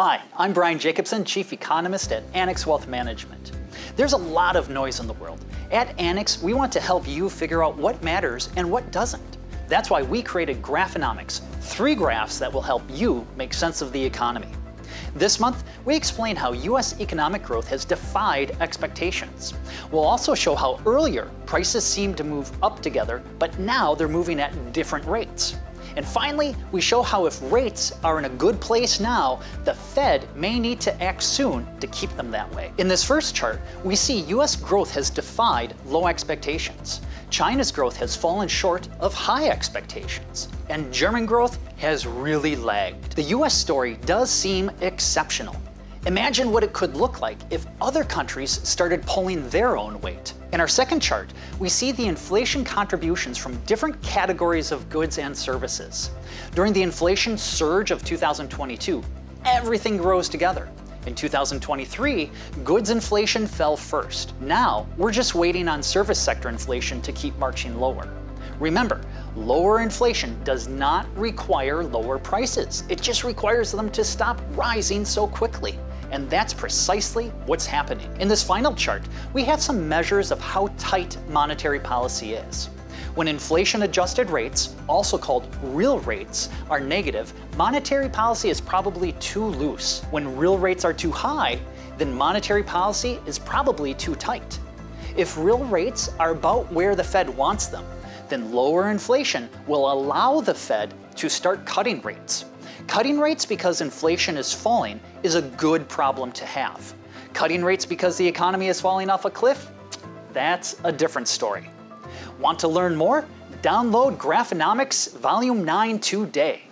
Hi, I'm Brian Jacobsen, Chief Economist at Annex Wealth Management. There's a lot of noise in the world. At Annex, we want to help you figure out what matters and what doesn't. That's why we created Graphonomics, 3 graphs that will help you make sense of the economy. This month, we explain how U.S. economic growth has defied expectations. We'll also show how earlier prices seemed to move up together, but now they're moving at different rates. And finally, we show how if rates are in a good place now, the Fed may need to act soon to keep them that way. In this first chart, we see U.S. growth has defied low expectations. China's growth has fallen short of high expectations. And German growth has really lagged. The U.S. story does seem exceptional. Imagine what it could look like if other countries started pulling their own weight. In our second chart, we see the inflation contributions from different categories of goods and services. During the inflation surge of 2022, everything rose together. In 2023, goods inflation fell first. Now, we're just waiting on service sector inflation to keep marching lower. Remember, lower inflation does not require lower prices. It just requires them to stop rising so quickly. And that's precisely what's happening. In this final chart, we have some measures of how tight monetary policy is. When inflation-adjusted rates, also called real rates, are negative, monetary policy is probably too loose. When real rates are too high, then monetary policy is probably too tight. If real rates are about where the Fed wants them, then lower inflation will allow the Fed to start cutting rates. Cutting rates because inflation is falling is a good problem to have. Cutting rates because the economy is falling off a cliff? That's a different story. Want to learn more? Download Graphonomics Volume 9 today.